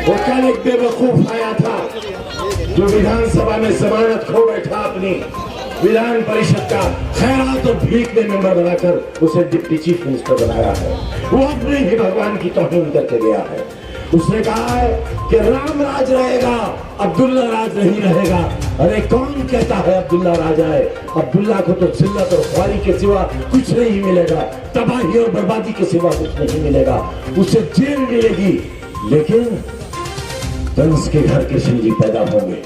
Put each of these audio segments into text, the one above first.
वो कल एक बेवकूफ आया था जो विधानसभा में जमानत खो बैठा अपनी विधान परिषद का खैरात और भीख में मेंबर बनाकर उसे डिप्टी चीफ मिनिस्टर बनाया है। वो अपने ही भगवान की तौहीन करके गया है। उसने कहा है कि राम राज रहेगा, अब्दुल्ला राज नहीं रहेगा। अरे कौन कहता है अब्दुल्ला राज आए? अब्दुल्ला को तो जिल्लत और ख्वारी के सिवा कुछ नहीं मिलेगा, तबाही और बर्बादी के सिवा कुछ नहीं मिलेगा। उसे जेल मिलेगी, लेकिन कंस के घर के सिंह जी पैदा होंगे।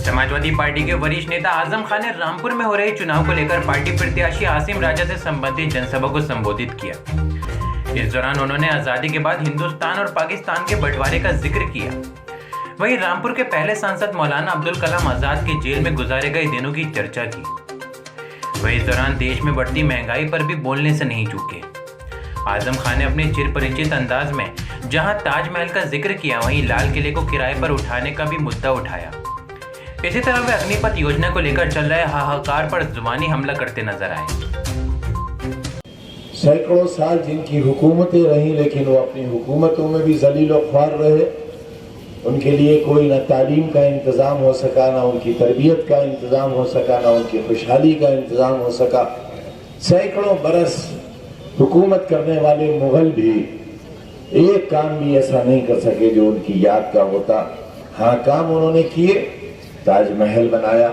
समाजवादी पार्टी के वरिष्ठ नेता आजम खान ने रामपुर में हो रहे चुनाव को लेकर पार्टी प्रत्याशी आसिम राजा से संबंधित जनसभा को संबोधित किया। इस दौरान उन्होंने आजादी के बाद हिंदुस्तान और पाकिस्तान के बंटवारे का जिक्र किया। वहीं रामपुर के पहले सांसद मौलाना अब्दुल कलाम आजाद के जेल में गुजारे गए दिनों की चर्चा की। वहीं इस दौरान देश में बढ़ती महंगाई पर भी बोलने से नहीं चूके। आजम खान ने अपने चिरपरिचित अंदाज में जहां ताजमहल का जिक्र किया, वहीं लाल किले को किराए पर उठाने का भी मुद्दा उठाया। इसी तरह वे अग्निपथ योजना को लेकर चल रहे हाहाकार पर जुबानी हमला करते नजर आए। सैकड़ों साल जिनकी हुकूमतें रही, लेकिन वो अपनी हुकूमतों में भी जलील और ख्वार रहे। उनके लिए कोई न तालीम का इंतज़ाम हो सका, ना उनकी तरबियत का इंतज़ाम हो सका, ना उनकी खुशहाली का इंतज़ाम हो सका। सैकड़ों बरस हुकूमत करने वाले मुग़ल भी एक काम भी ऐसा नहीं कर सके जो उनकी याद का होता। हाँ, काम उन्होंने किए। ताजमहल बनाया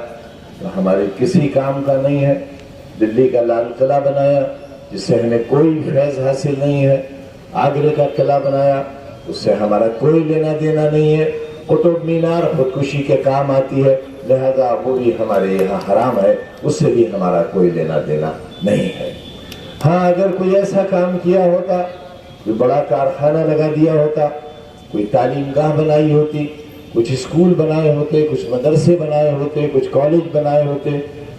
तो हमारे किसी काम का नहीं है। दिल्ली का लाल किला बनाया जिससे हमें कोई फैज़ हासिल नहीं है। आगरे का किला बनाया उससे हमारा कोई लेना देना नहीं है। कुतुब मीनार खुदकुशी के काम आती है, लिहाजा वो भी हमारे यहाँ हराम है, उससे भी हमारा कोई लेना देना नहीं है। हाँ, अगर कोई ऐसा काम किया होता, कोई बड़ा कारखाना लगा दिया होता, कोई तालीम गाह बनाई होती, कुछ स्कूल बनाए होते, कुछ मदरसे बनाए होते, कुछ कॉलेज बनाए होते,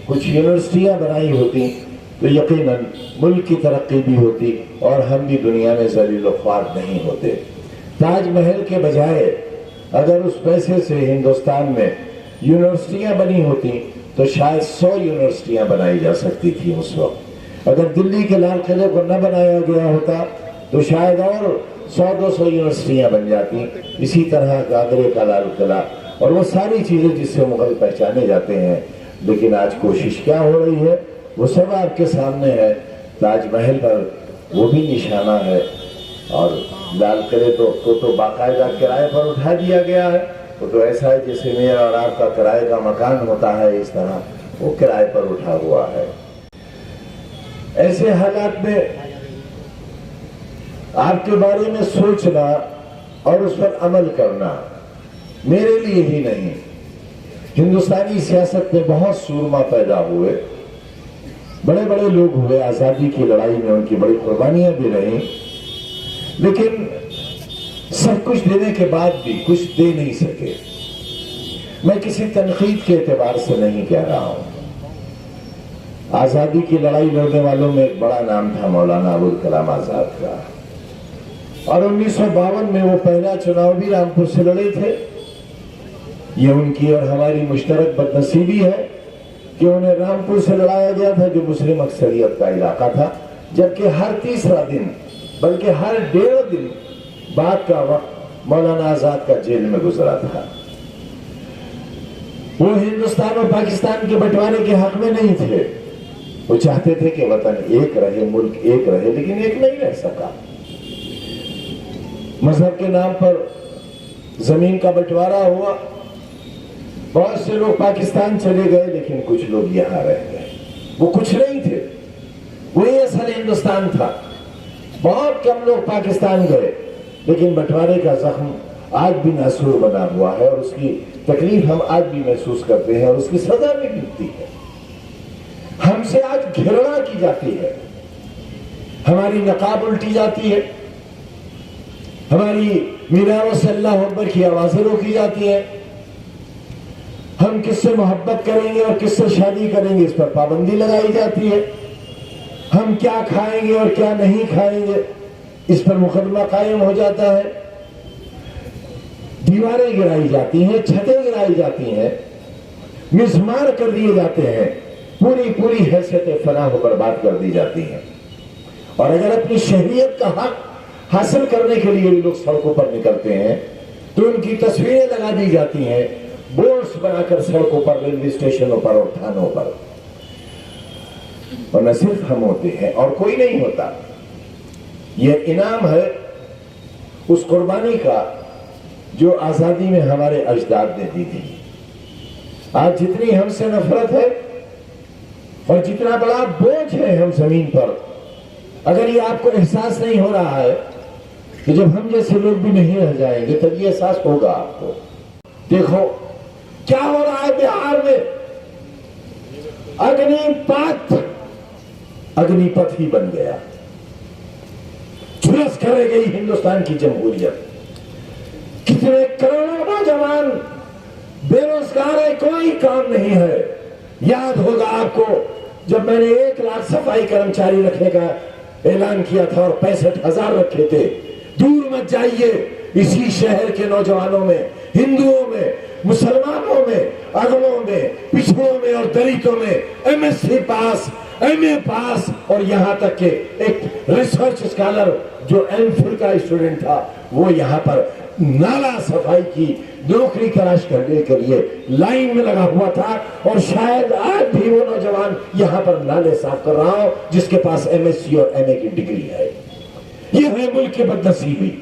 कुछ यूनिवर्सिटियाँ बनाई होती, तो यकीनन मुल्क की तरक्की भी होती और हम भी दुनिया में ज़लील व ख्वार नहीं होते। ताजमहल के बजाय अगर उस पैसे से हिंदुस्तान में यूनिवर्सिटियाँ बनी होती तो शायद 100 यूनिवर्सिटियाँ बनाई जा सकती थी उस वक्त। अगर दिल्ली के लाल किले को न बनाया गया होता तो शायद और 100-200 यूनिवर्सिटियाँ बन जाती। इसी तरह आगरे का लाल किला और वो सारी चीज़ें जिससे मुगल पहचाने जाते हैं। लेकिन आज कोशिश क्या हो रही है, वो सब आपके सामने है। ताजमहल पर वो भी निशाना है और लाल किले तो बाकायदा किराए पर उठा दिया गया है। वो तो ऐसा है जैसे मेरा और आपका किराए का मकान होता है, इस तरह वो किराए पर उठा हुआ है। ऐसे हालात में आपके बारे में सोचना और उस पर अमल करना मेरे लिए ही नहीं, हिंदुस्तानी सियासत में बहुत सूरमा पैदा हुए, बड़े बड़े लोग हुए। आज़ादी की लड़ाई में उनकी बड़ी कुर्बानियां भी रही, लेकिन सब कुछ देने के बाद भी कुछ दे नहीं सके। मैं किसी तनकीद के एतबार से नहीं कह रहा हूं। आज़ादी की लड़ाई लड़ने वालों में एक बड़ा नाम था मौलाना अबुल कलाम आज़ाद का, और 1952 में वो पहला चुनाव भी रामपुर से लड़े थे। ये उनकी और हमारी मुश्तरक बदनसीबी है कि उन्हें रामपुर से लड़ाया गया था जो मुस्लिम अक्सरियत का इलाका था, जबकि हर तीसरा दिन बल्कि हर 1.5 दिन बाद का वक्त मौलाना आज़ाद का जेल में गुजरा था। वो हिंदुस्तान और पाकिस्तान के बंटवारे के हक में नहीं थे। वो चाहते थे कि वतन एक रहे, मुल्क एक रहे, लेकिन एक नहीं रह सका। मजहब के नाम पर जमीन का बंटवारा हुआ। बहुत से लोग पाकिस्तान चले गए, लेकिन कुछ लोग यहां रह गए। वो कुछ नहीं थे, वही असल हिंदुस्तान था। बहुत कम लोग पाकिस्तान गए, लेकिन बंटवारे का जख्म आज भी नासूर बना हुआ है और उसकी तकलीफ हम आज भी महसूस करते हैं और उसकी सजा भी मिलती है। हमसे आज घृणा की जाती है, हमारी नकाब उल्टी जाती है, हमारी मीनारों से अल्लाह अकबर की आवाजें रोकी जाती हैं। हम किससे मोहब्बत करेंगे और किससे शादी करेंगे इस पर पाबंदी लगाई जाती है। हम क्या खाएंगे और क्या नहीं खाएंगे इस पर मुकदमा कायम हो जाता है। दीवारें गिराई जाती हैं, छतें गिराई जाती हैं, मिसमार कर दिए जाते हैं, पूरी हैसियत फना हो बर्बाद कर दी जाती है। और अगर अपनी शहरियत का हक हासिल करने के लिए भी लोग सड़कों पर निकलते हैं, तो उनकी तस्वीरें लगा दी जाती हैं बोर्ड्स बनाकर सड़कों पर, रेलवे स्टेशनों पर और थानों पर। और न सिर्फ हम होते हैं और कोई नहीं होता। यह इनाम है उस कुर्बानी का जो आजादी में हमारे अजदाद ने दी थी। आज जितनी हमसे नफरत है और जितना बड़ा बोझ है हम जमीन पर, अगर ये आपको एहसास नहीं हो रहा है कि जब हम जैसे लोग भी नहीं रह जाएंगे तब ये एहसास होगा आपको। देखो क्या हो रहा है बिहार में, अग्निपथ ही बन गया, झुलस कर गई हिंदुस्तान की जमहूरियत। कितने करोड़ों नौजवान बेरोजगार है, कोई काम नहीं है। याद होगा आपको जब मैंने 1 लाख सफाई कर्मचारी रखने का ऐलान किया था और 65,000 रखे थे। दूर मत जाइए, इसी शहर के नौजवानों में, हिंदुओं में, मुसलमानों में, अगड़ों में, पिछड़ों में और दलितों में MSc पास, MA पास और यहां तक के एक रिसर्च स्कॉलर जो MPhil का स्टूडेंट था, वो यहां पर नाला सफाई की नौकरी तलाश करने के लिए लाइन में लगा हुआ था। और शायद आज भी वो नौजवान यहां पर नाले साफ कर रहा हो जिसके पास MSc और MA की डिग्री है। ये है मुल्क की बदनसीबी,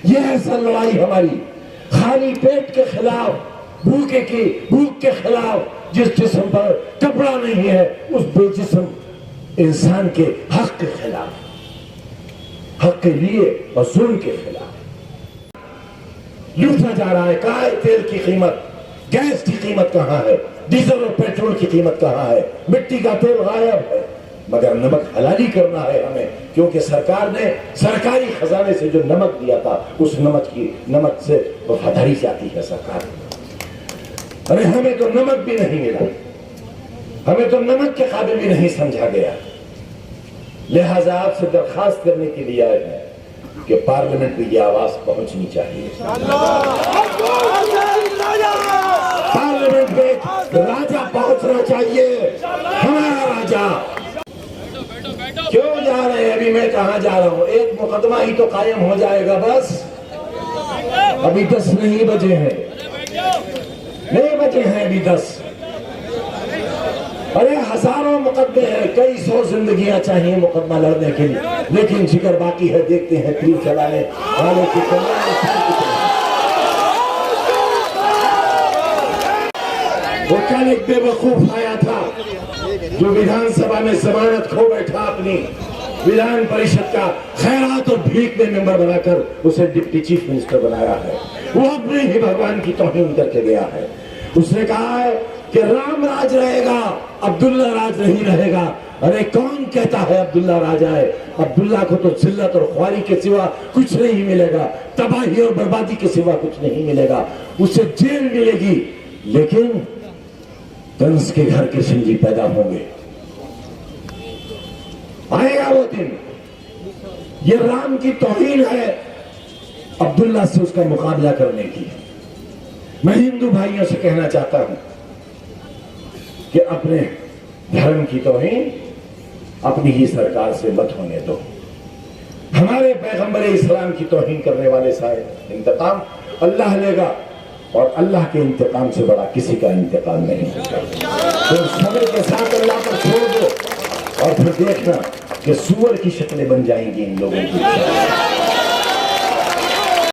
ये है ऐसा लड़ाई हमारी खाली पेट के खिलाफ, भूख के खिलाफ। जिस जिस्म पर कपड़ा नहीं है उस बेजिस्म इंसान के हक के खिलाफ, हक के लिए और जुल्म के खिलाफ लूटा जा रहा है। कहां है तेल की कीमत, गैस की कीमत कहां है, डीजल और पेट्रोल की कीमत कहां है, मिट्टी का तेल गायब है। मगर नमक हलाली करना है हमें, क्योंकि सरकार ने सरकारी खजाने से जो नमक दिया था उस नमक से वफादारी जाती है सरकार। अरे हमें तो नमक भी नहीं मिला, हमें तो नमक के काबिल भी नहीं समझा गया। लिहाजा आपसे दरखास्त करने के लिए आए हैं कि पार्लियामेंट में यह आवाज पहुंचनी चाहिए। पार्लियामेंट में राजा पहुंचना चाहिए, हमारा राजा। क्यों जा रहे हैं? अभी मैं कहां जा रहा हूं? एक मुकदमा ही तो कायम हो जाएगा बस। अभी 10 नहीं बजे हैं, नहीं बजे हैं अभी 10। अरे हजारों मुकदमे हैं, कई 100 जिंदगियां चाहिए मुकदमा लड़ने के लिए, लेकिन जिक्र बाकी है। देखते हैं तीर चलाने वालों की वो कल एक बेवकूफ आया था जो विधानसभा में जमानत खो बैठा, अपनी विधान परिषद का खैरात और भीख में मेंबर बनाकर उसे डिप्टी चीफ मिनिस्टर बनाया है। वो अपने ही भगवान की तौहीन करके गया है। उसने कहा है कि राम राज रहेगा, अब्दुल्ला राज नहीं रहेगा। अरे कौन कहता है अब्दुल्ला राज आए? अब्दुल्ला को तो जिल्लत और ख्वारी के सिवा कुछ नहीं मिलेगा, तबाही और बर्बादी के सिवा कुछ नहीं मिलेगा। उसे जेल मिलेगी, लेकिन कंस के घर के सिंह जी पैदा होंगे। आएगा वो दिन। ये राम की तौहीन है अब्दुल्ला से उसका मुकाबला करने की। मैं हिंदू भाइयों से कहना चाहता हूं कि अपने धर्म की तौहीन अपनी ही सरकार से मत होने दो। हमारे पैगंबर इस्लाम की तौहीन करने वाले सारे इंतकाम अल्लाह लेगा, और अल्लाह के इंतकाम से बड़ा किसी का इंतकाम नहीं होता। तो सब्र के साथ अल्लाह पर छोड़ दो और फिर देखना कि सूअर की शक्लें बन जाएंगी इन लोगों की।